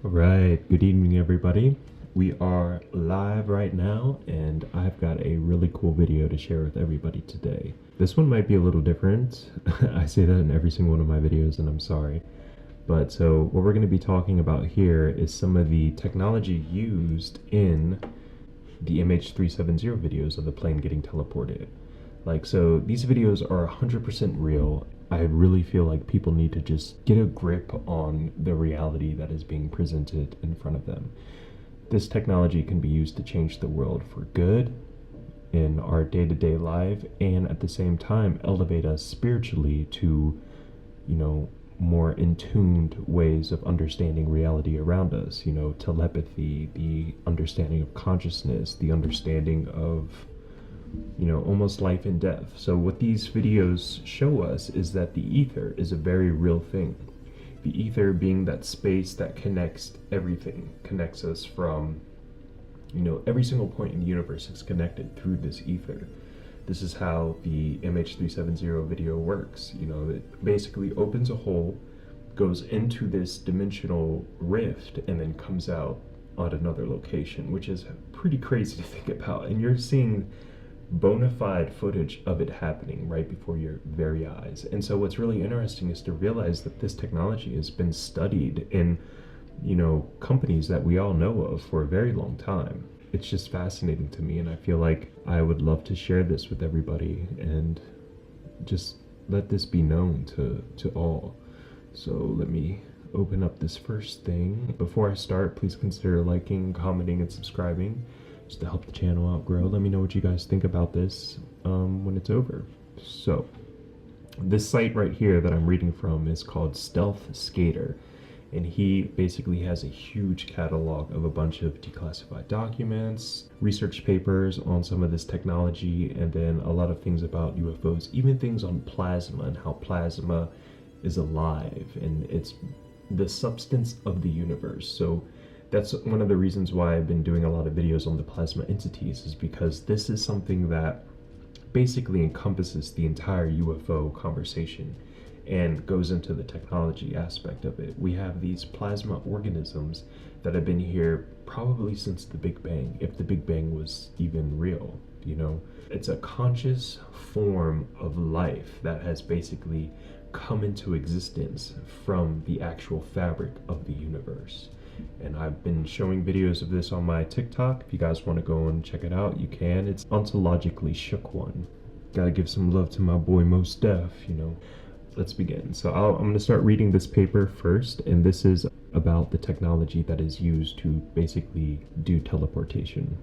All right, good evening, everybody. We are live right now, and I've got a really cool video to share with everybody today. This one might be a little different. I say that in every single one of my videos, and I'm sorry. But so what we're going to be talking about here is some of the technology used in the MH370 videos of the plane getting teleported. So these videos are 100% real. I really feel like people need to just get a grip on the reality that is being presented in front of them. This technology can be used to change the world for good in our day-to-day life, and at the same time elevate us spiritually to, more in-tuned ways of understanding reality around us. Telepathy, the understanding of consciousness, the understanding of almost life and death. So what these videos show us is that the ether is a very real thing. The ether being that space that connects everything, connects us from, every single point in the universe is connected through this ether. This is how the MH370 video works. It basically opens a hole, goes into this dimensional rift, and then comes out on another location, which is pretty crazy to think about. And you're seeing bona fide footage of it happening right before your very eyes. And so what's really interesting is to realize that this technology has been studied in, companies that we all know of for a very long time. It's just fascinating to me, and I feel like I would love to share this with everybody and just let this be known to all. So let me open up this first thing. Before I start, please consider liking, commenting, and subscribing just to help the channel outgrow. Let me know what you guys think about this when it's over. So this site right here that I'm reading from is called Stealth Skater, and he basically has a huge catalog of a bunch of declassified documents, research papers on some of this technology, and then a lot of things about UFOs, even things on plasma and how plasma is alive and it's the substance of the universe. So that's one of the reasons why I've been doing a lot of videos on the plasma entities, is because this is something that basically encompasses the entire UFO conversation and goes into the technology aspect of it. We have these plasma organisms that have been here probably since the Big Bang, if the Big Bang was even real. It's a conscious form of life that has basically come into existence from the actual fabric of the universe. And I've been showing videos of this on my TikTok. If you guys want to go and check it out, you can. It's ontologically shook one. Gotta give some love to my boy Mos Def, Let's begin. So I'm going to start reading this paper first, and this is about the technology that is used to basically do teleportation.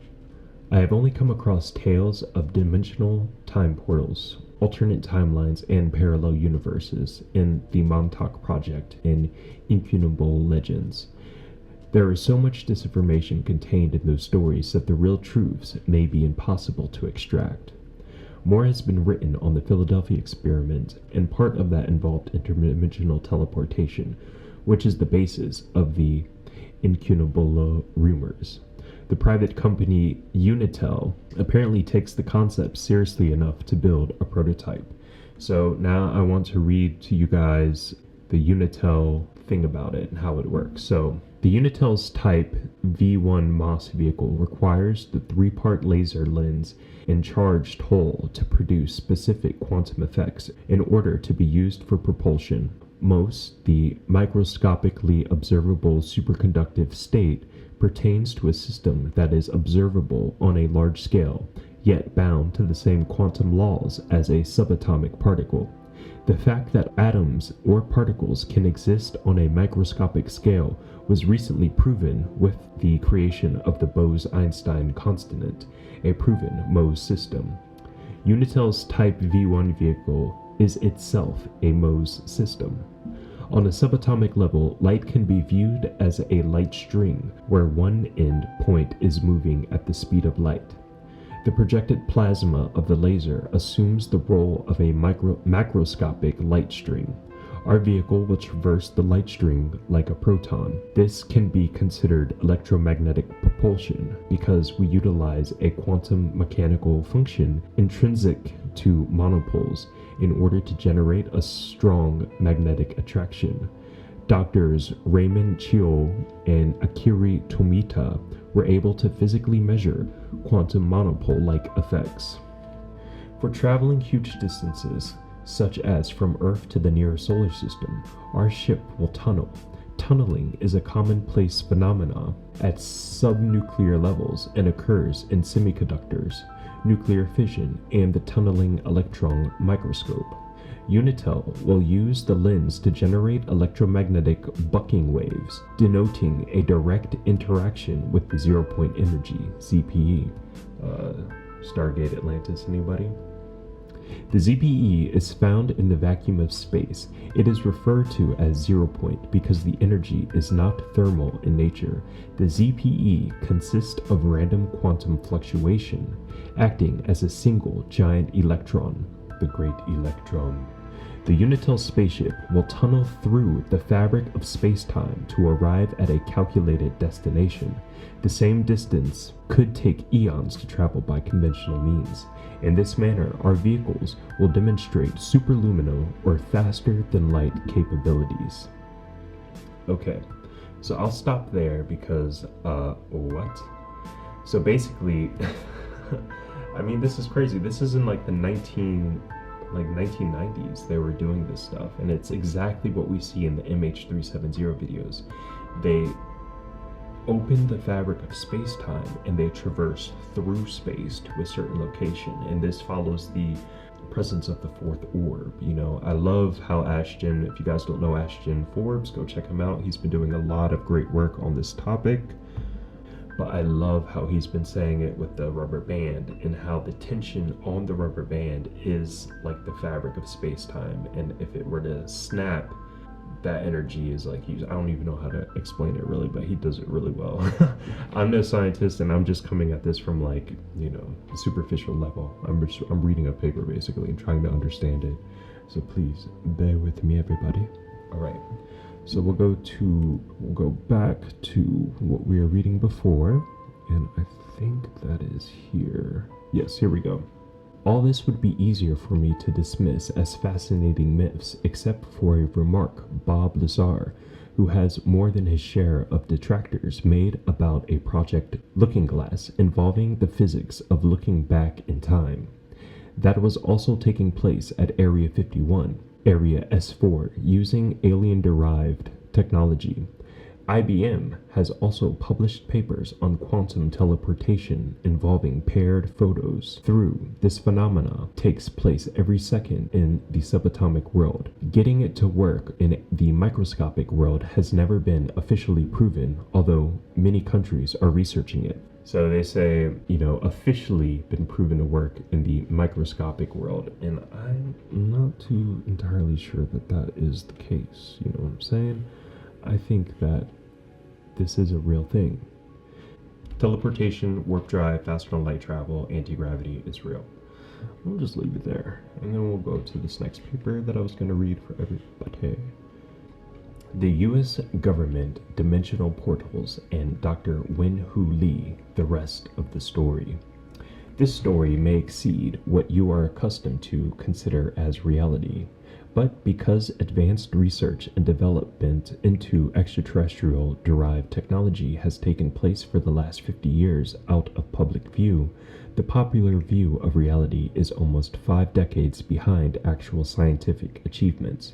I have only come across tales of dimensional time portals, alternate timelines, and parallel universes in the Montauk Project in Incunable Legends. There is so much disinformation contained in those stories that the real truths may be impossible to extract. More has been written on the Philadelphia experiment, and part of that involved interdimensional teleportation, which is the basis of the Incunable rumors. The private company Unitel apparently takes the concept seriously enough to build a prototype. So now I want to read to you guys the Unitel thing about it and how it works. So the Unitel's Type V1 MOS vehicle requires the 3-part laser lens and charged hole to produce specific quantum effects in order to be used for propulsion. MOS, the microscopically observable superconductive state, pertains to a system that is observable on a large scale, yet bound to the same quantum laws as a subatomic particle. The fact that atoms or particles can exist on a microscopic scale was recently proven with the creation of the Bose-Einstein constant, a proven MOS system. Unitel's Type V1 vehicle is itself a MOS system. On a subatomic level, light can be viewed as a light string, where one end point is moving at the speed of light. The projected plasma of the laser assumes the role of a macroscopic light string. Our vehicle will traverse the light string like a proton. This can be considered electromagnetic propulsion because we utilize a quantum mechanical function intrinsic to monopoles in order to generate a strong magnetic attraction. Doctors Raymond Chio and Akiri Tomita were able to physically measure quantum monopole-like effects. For traveling huge distances, such as from Earth to the nearest solar system, our ship will tunnel. Tunneling is a commonplace phenomenon at subnuclear levels and occurs in semiconductors, nuclear fission, and the tunneling electron microscope. Unitel will use the lens to generate electromagnetic bucking waves, denoting a direct interaction with the zero-point energy, ZPE. Stargate Atlantis, anybody? The ZPE is found in the vacuum of space. It is referred to as zero point because the energy is not thermal in nature. The ZPE consists of random quantum fluctuation, acting as a single giant electron, the great electron. The Unitel spaceship will tunnel through the fabric of space-time to arrive at a calculated destination. The same distance could take eons to travel by conventional means. In this manner, our vehicles will demonstrate superluminal or faster-than-light capabilities. Okay, so I'll stop there because, what? So basically, I mean, this is crazy. This is in like the 1990s they were doing this stuff, and it's exactly what we see in the MH370 videos. They open the fabric of space-time and they traverse through space to a certain location, and this follows the presence of the fourth orb. You know, I love how Ashton, if you guys don't know Ashton Forbes, go check him out. He's been doing a lot of great work on this topic. But I love how he's been saying it with the rubber band, and how the tension on the rubber band is like the fabric of space-time, and if it were to snap, that energy is like, I don't even know how to explain it really, but he does it really well. I'm no scientist, and I'm just coming at this from like, you know, a superficial level. I'm reading a paper basically and trying to understand it. So please bear with me, everybody. All right. So we'll go back to what we were reading before, and I think that is here. Yes, here we go. All this would be easier for me to dismiss as fascinating myths, except for a remark Bob Lazar, who has more than his share of detractors, made about a project Looking Glass involving the physics of looking back in time. That was also taking place at Area 51. Area S4 using alien-derived technology. IBM has also published papers on quantum teleportation involving paired photos. This phenomena takes place every second in the subatomic world. Getting it to work in the microscopic world has never been officially proven, although many countries are researching it. So they say, you know, officially been proven to work in the microscopic world, and I'm not too entirely sure that that is the case. You know what I'm saying? I think that this is a real thing. Teleportation, warp drive, faster than light travel, anti-gravity is real. We'll just leave it there, and then we'll go to this next paper that I was going to read for everybody. The U.S. government, dimensional portals, and Dr. Wen-Hu Lee, the rest of the story. This story may exceed what you are accustomed to consider as reality, but because advanced research and development into extraterrestrial-derived technology has taken place for the last 50 years out of public view, the popular view of reality is almost 5 decades behind actual scientific achievements.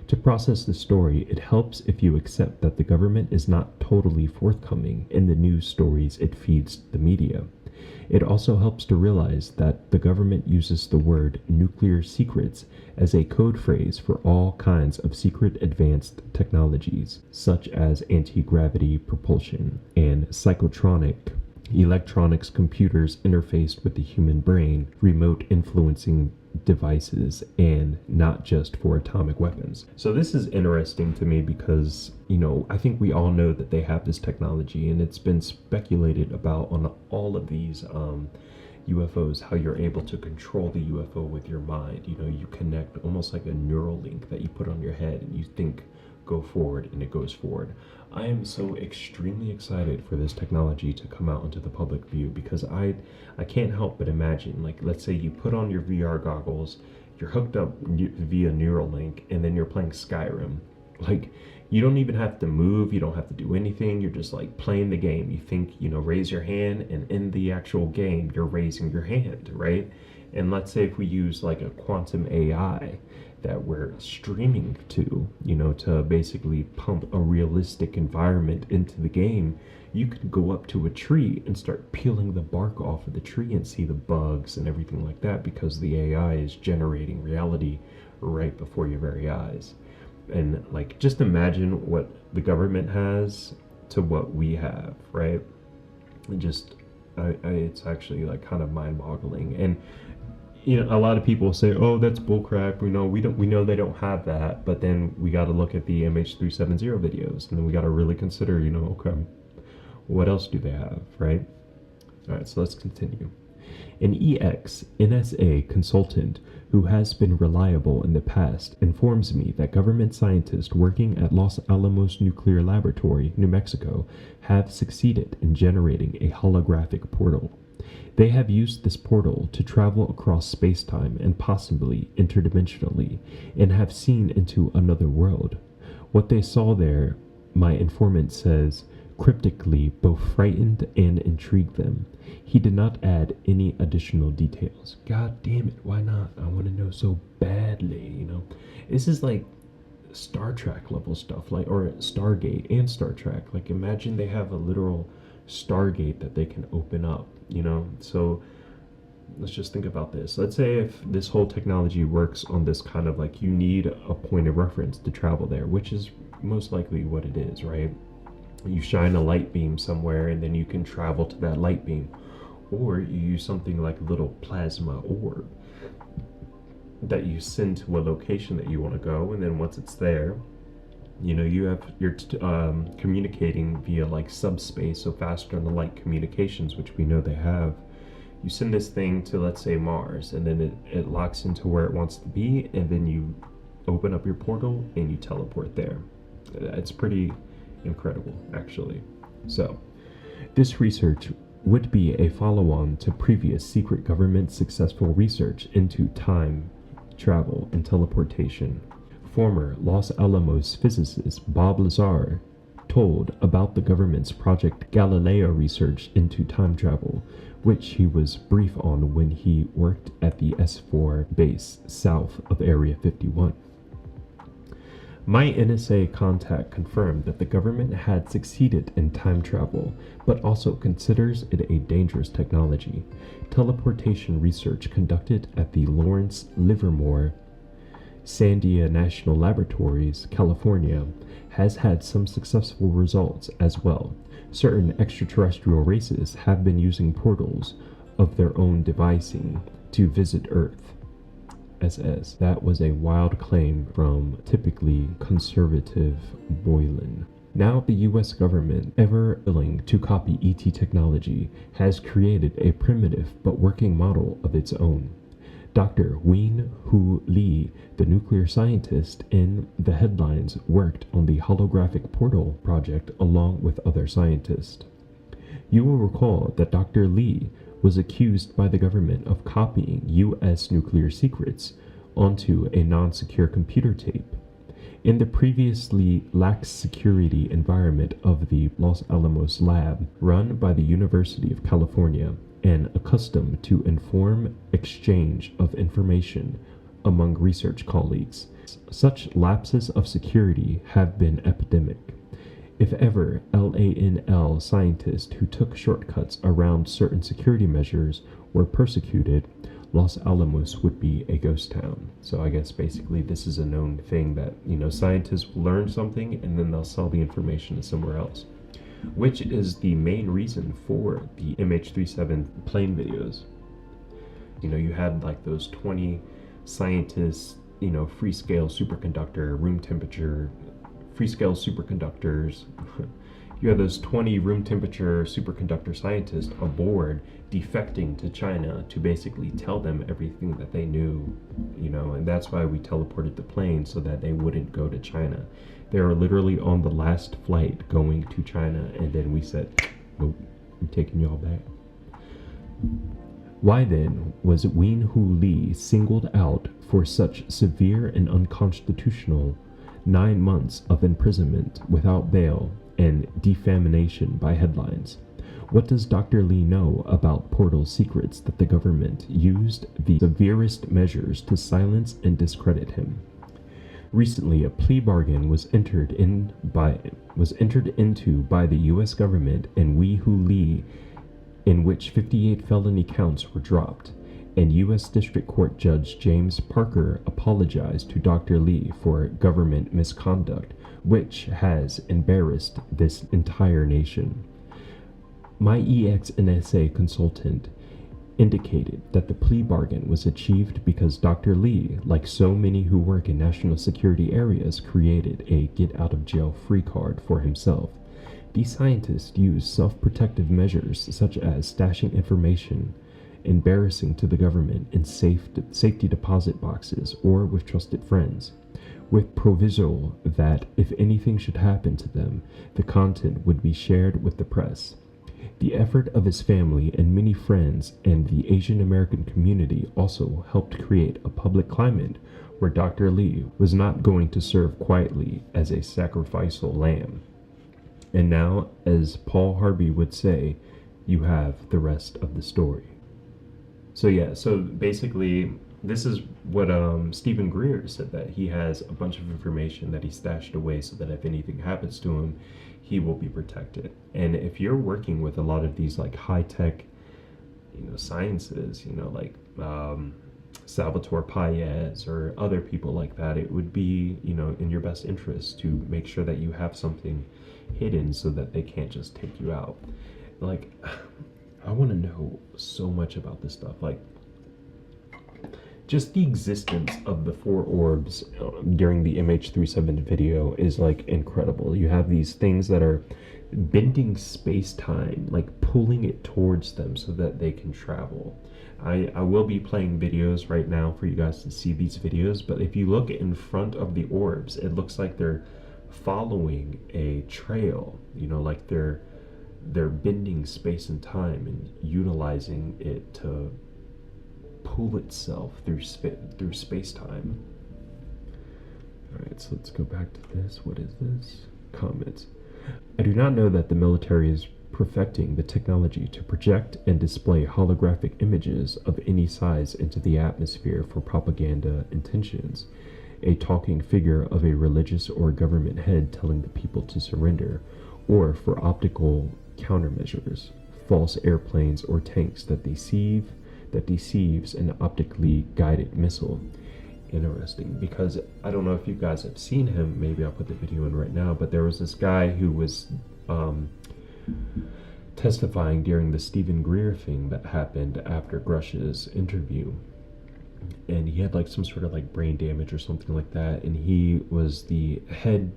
To process the story, it helps if you accept that the government is not totally forthcoming in the news stories it feeds the media. It also helps to realize that the government uses the word nuclear secrets as a code phrase for all kinds of secret advanced technologies, such as anti-gravity propulsion and psychotronic electronics, computers interfaced with the human brain, remote influencing devices, and not just for atomic weapons. So this is interesting to me because, you know, I think we all know that they have this technology, and it's been speculated about on all of these UFOs, how you're able to control the UFO with your mind. You know, you connect almost like a neural link that you put on your head, and you think, go forward, and it goes forward. I am so extremely excited for this technology to come out into the public view, because I can't help but imagine, like, let's say you put on your VR goggles, you're hooked up via Neuralink, and then you're playing Skyrim. Like, you don't even have to move, you don't have to do anything, you're just like playing the game. You think, raise your hand, and in the actual game, you're raising your hand, right? And let's say if we use like a quantum AI that we're streaming to, to basically pump a realistic environment into the game, you could go up to a tree and start peeling the bark off of the tree and see the bugs and everything like that, because the AI is generating reality right before your very eyes. And like, just imagine what the government has to what we have, right? And just, it's actually like kind of mind-boggling. And a lot of people say, "Oh, that's bullcrap." We know they don't have that. But then we got to look at the MH370 videos, and then we got to really consider, okay, what else do they have, right? All right, so let's continue. An NSA consultant who has been reliable in the past informs me that government scientists working at Los Alamos Nuclear Laboratory, New Mexico, have succeeded in generating a holographic portal. They have used this portal to travel across space-time and possibly interdimensionally, and have seen into another world. What they saw there, my informant says, cryptically both frightened and intrigued them. He did not add any additional details. God damn it, why not? I want to know so badly, This is like Star Trek level stuff, like, or Stargate and Star Trek. Like, imagine they have a literal Stargate that they can open up, So let's just think about this. Let's say if this whole technology works on this kind of like, you need a point of reference to travel there, which is most likely what it is, right? You shine a light beam somewhere and then you can travel to that light beam. Or you use something like a little plasma orb that you send to a location that you want to go, and then once it's there, you're communicating via like subspace, so faster than light communications, which we know they have. You send this thing to, let's say, Mars, and then it locks into where it wants to be, and then you open up your portal and you teleport there. It's pretty incredible, actually. So this research would be a follow-on to previous secret government successful research into time travel and teleportation. Former Los Alamos physicist Bob Lazar told about the government's Project Galileo research into time travel, which he was brief on when he worked at the S4 base south of Area 51. My NSA contact confirmed that the government had succeeded in time travel, but also considers it a dangerous technology. Teleportation research conducted at the Lawrence Livermore Sandia National Laboratories, California, has had some successful results as well. Certain extraterrestrial races have been using portals of their own devising to visit Earth. SS. That was a wild claim from typically conservative Boylan. Now the US government, ever willing to copy ET technology, has created a primitive but working model of its own. Dr. Ween Hu Lee, the nuclear scientist in the headlines, worked on the holographic portal project along with other scientists. You will recall that Dr. Lee was accused by the government of copying U.S. nuclear secrets onto a non-secure computer tape. In the previously lax security environment of the Los Alamos lab, run by the University of California, and accustomed to inform exchange of information among research colleagues, such lapses of security have been epidemic. If ever LANL scientists who took shortcuts around certain security measures were persecuted, Los Alamos would be a ghost town. So I guess basically this is a known thing that, scientists will learn something and then they'll sell the information to somewhere else, which is the main reason for the MH370 plane videos. You had like those 20 scientists, free scale superconductor, room temperature, free scale superconductors. You have those 20 room temperature superconductor scientists aboard defecting to China to basically tell them everything that they knew, and that's why we teleported the plane, so that they wouldn't go to China. They were literally on the last flight going to China, and then we said, nope, I'm taking y'all back. Why then was Ween Hu Lee singled out for such severe and unconstitutional 9 months of imprisonment without bail, and defamation by headlines. What does Dr. Lee know about Portal's secrets that the government used the severest measures to silence and discredit him? Recently, a plea bargain was entered into by the U.S. government and Wee Hu Lee, in which 58 felony counts were dropped, and U.S. District Court Judge James Parker apologized to Dr. Lee for government misconduct, which has embarrassed this entire nation. My ex-NSA consultant indicated that the plea bargain was achieved because Dr. Lee, like so many who work in national security areas, created a get-out-of-jail-free card for himself. These scientists use self-protective measures such as stashing information embarrassing to the government in safety deposit boxes or with trusted friends, with proviso that if anything should happen to them, the content would be shared with the press. The effort of his family and many friends and the Asian American community also helped create a public climate where Dr. Lee was not going to serve quietly as a sacrificial lamb. And now, as Paul Harvey would say, you have the rest of the story. So basically, this is what Stephen Greer said, that he has a bunch of information that he stashed away so that if anything happens to him, he will be protected. And if you're working with a lot of these like high-tech, sciences, like Salvatore Payez or other people like that, it would be, in your best interest to make sure that you have something hidden so that they can't just take you out. Like, I want to know so much about this stuff. Like, just the existence of the four orbs during the MH370 video is like incredible. You have these things that are bending space-time, like pulling it towards them so that they can travel. I will be playing videos right now for you guys to see these videos, but if you look in front of the orbs, it looks like they're following a trail, like they're bending space and time and utilizing it to pull itself through space-time. Alright, so let's go back to this. What is this? Comments. I do not know that the military is perfecting the technology to project and display holographic images of any size into the atmosphere for propaganda intentions. A talking figure of a religious or government head telling the people to surrender, or for optical countermeasures, false airplanes or tanks that deceives an optically guided missile. Interesting, because I don't know if you guys have seen him. Maybe I'll put the video in right now, but there was this guy who was testifying during the Stephen Greer thing that happened after Grush's interview, and he had like some sort of like brain damage or something like that, and he was the head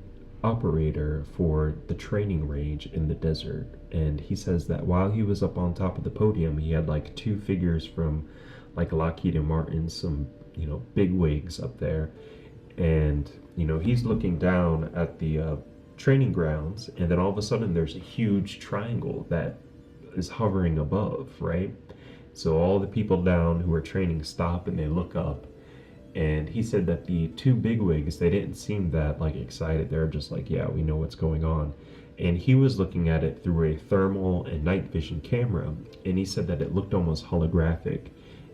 operator for the training range in the desert. And he says that while he was up on top of the podium, he had like two figures from like Lockheed and Martin, some big wigs up there, and he's looking down at the training grounds, and then all of a sudden there's a huge triangle that is hovering above, right? So all the people down who are training stop and they look up, and he said that the two bigwigs, they didn't seem that like excited. They're just like, yeah, we know what's going on. And he was looking at it through a thermal and night vision camera, and he said that it looked almost holographic.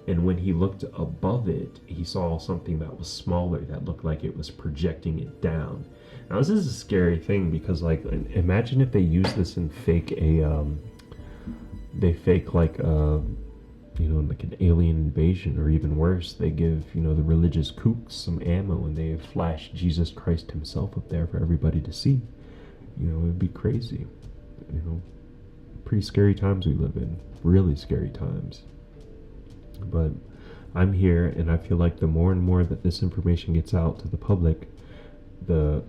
And when he looked above it, he saw something that was smaller that looked like it was projecting it down. Now this is a scary thing, because like, imagine if they use this and fake like an alien invasion, or even worse, they give the religious kooks some ammo and they flash Jesus Christ himself up there for everybody to see. It'd be crazy. Pretty scary times we live in, really scary times. But I'm here, and I feel like the more and more that this information gets out to the public, the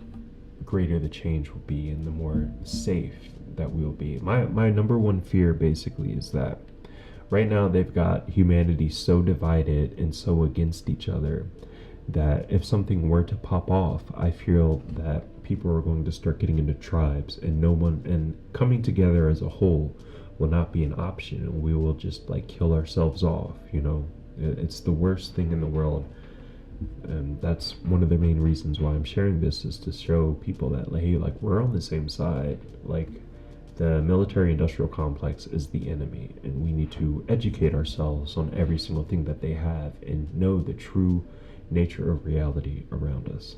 greater the change will be and the more safe that we'll be. My number one fear basically is that right now they've got humanity so divided and so against each other that if something were to pop off, I feel that people are going to start getting into tribes, and coming together as a whole will not be an option, and we will just like kill ourselves off. It's the worst thing in the world And that's one of the main reasons why I'm sharing this, is to show people that, like, hey, like, we're on the same side. Like, the military industrial complex is the enemy, and we need to educate ourselves on every single thing that they have and know the true nature of reality around us.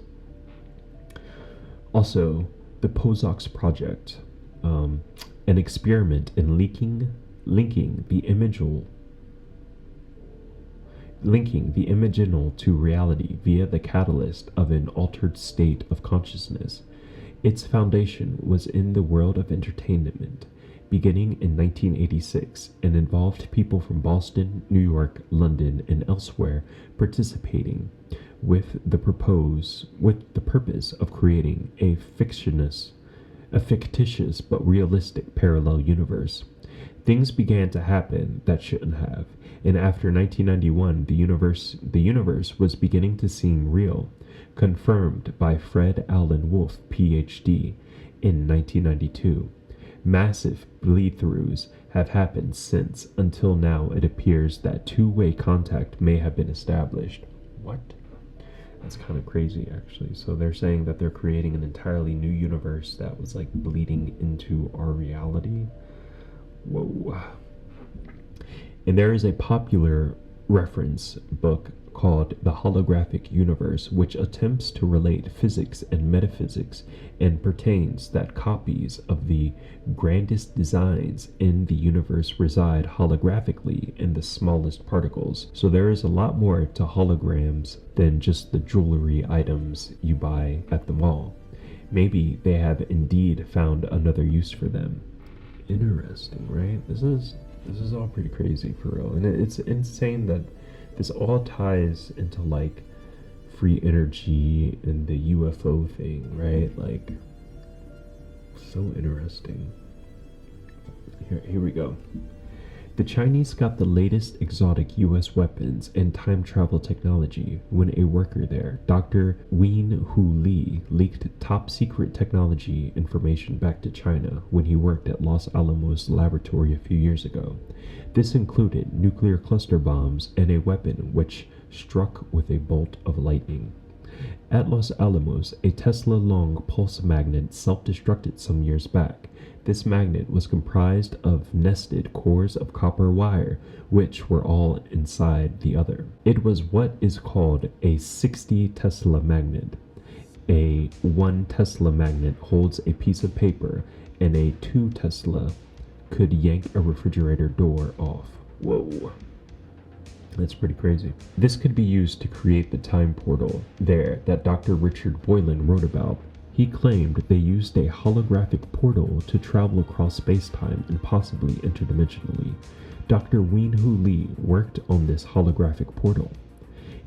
Also, the POSOX project, an experiment in linking the imaginal to reality via the catalyst of an altered state of consciousness. Its foundation was in the world of entertainment, beginning in 1986, and involved people from Boston, New York, London, and elsewhere participating with the purpose of creating a fictitious but realistic parallel universe. Things began to happen that shouldn't have, and after 1991, the universe was beginning to seem real, confirmed by Fred Allen Wolf, PhD, in 1992. Massive bleed-throughs have happened since. Until now, it appears that two-way contact may have been established. What? That's kind of crazy, actually. So they're saying that they're creating an entirely new universe that was like bleeding into our reality. Whoa. And there is a popular reference book called The Holographic Universe, which attempts to relate physics and metaphysics and pertains that copies of the grandest designs in the universe reside holographically in the smallest particles. So there is a lot more to holograms than just the jewelry items you buy at the mall. Maybe they have indeed found another use for them. Interesting, right? This is all pretty crazy for real. And it's insane that this all ties into like free energy and the UFO thing, right? Like, so interesting. Here we go. The Chinese got the latest exotic US weapons and time travel technology when a worker there, Dr. Wien Hu Li, leaked top secret technology information back to China when he worked at Los Alamos laboratory a few years ago. This included nuclear cluster bombs and a weapon which struck with a bolt of lightning. At Los Alamos, a Tesla-long pulse magnet self-destructed some years back. This magnet was comprised of nested cores of copper wire, which were all inside the other. It was what is called a 60 Tesla magnet. A 1 Tesla magnet holds a piece of paper, and a 2 Tesla could yank a refrigerator door off. Whoa. That's pretty crazy. This could be used to create the time portal there that Dr. Richard Boylan wrote about. He claimed they used a holographic portal to travel across space-time and possibly interdimensionally. Dr. Wien Hu Li worked on this holographic portal.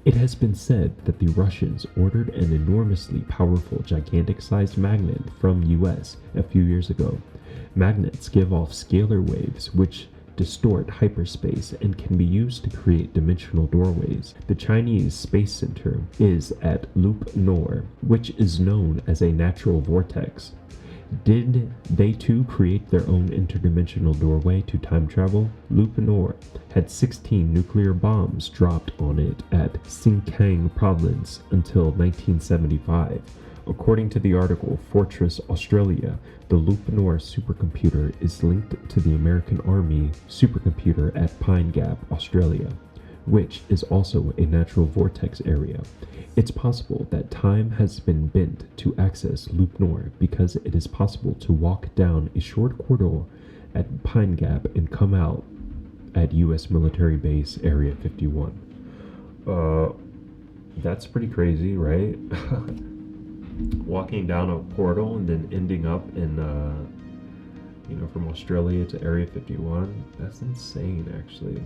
It has been said that the Russians ordered an enormously powerful, gigantic-sized magnet from US a few years ago. Magnets give off scalar waves which distort hyperspace and can be used to create dimensional doorways. The Chinese Space Center is at Loop Nor, which is known as a natural vortex. Did they too create their own interdimensional doorway to time travel? Loop Nor had 16 nuclear bombs dropped on it at Xinjiang province until 1975. According to the article Fortress Australia, the Loop Nor supercomputer is linked to the American Army supercomputer at Pine Gap, Australia, which is also a natural vortex area. It's possible that time has been bent to access Loop Nor because it is possible to walk down a short corridor at Pine Gap and come out at U.S. military base Area 51. That's pretty crazy, right? Walking down a portal and then ending up in, from Australia to Area 51. That's insane, actually.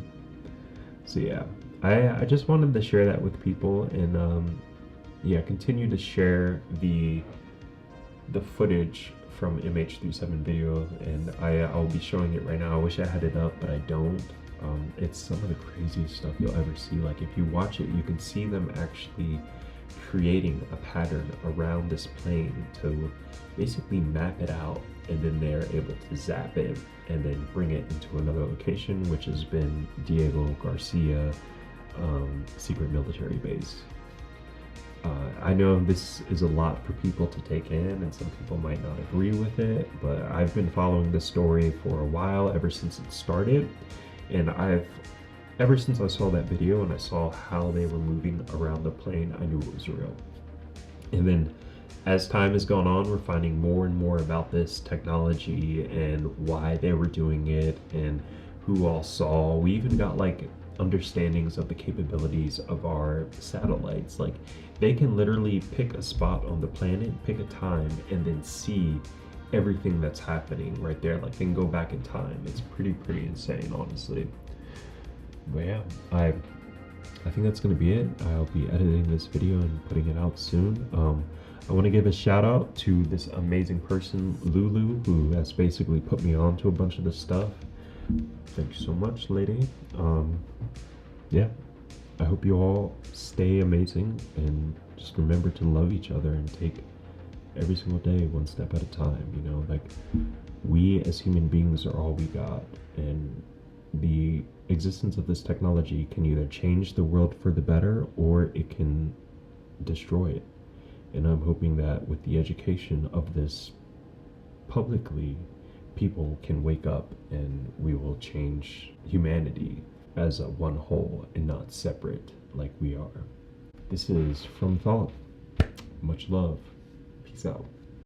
So yeah, I just wanted to share that with people and, continue to share the footage from MH37 video, and I'll be showing it right now. I wish I had it up, but I don't. It's some of the craziest stuff you'll ever see. Like, if you watch it, you can see them actually creating a pattern around this plane to basically map it out, and then they're able to zap it and then bring it into another location, which has been Diego Garcia secret military base. I know this is a lot for people to take in, and some people might not agree with it, but I've been following this story for a while, ever since it started, and ever since I saw that video and I saw how they were moving around the plane, I knew it was real. And then as time has gone on, we're finding more and more about this technology and why they were doing it and who all saw. We even got like understandings of the capabilities of our satellites. Like they can literally pick a spot on the planet, pick a time, and then see everything that's happening right there. Like they can go back in time. It's pretty insane, honestly. But yeah, I think that's gonna be it. I'll be editing this video and putting it out soon. I want to give a shout out to this amazing person, Lulu, who has basically put me on to a bunch of this stuff. Thank you so much, lady. Yeah, I hope you all stay amazing and just remember to love each other and take every single day one step at a time. You know, like we as human beings are all we got, and the existence of this technology can either change the world for the better or it can destroy it. And I'm hoping that with the education of this publicly, people can wake up and we will change humanity as a one whole and not separate like we are. This is From Thought. Much love. Peace out.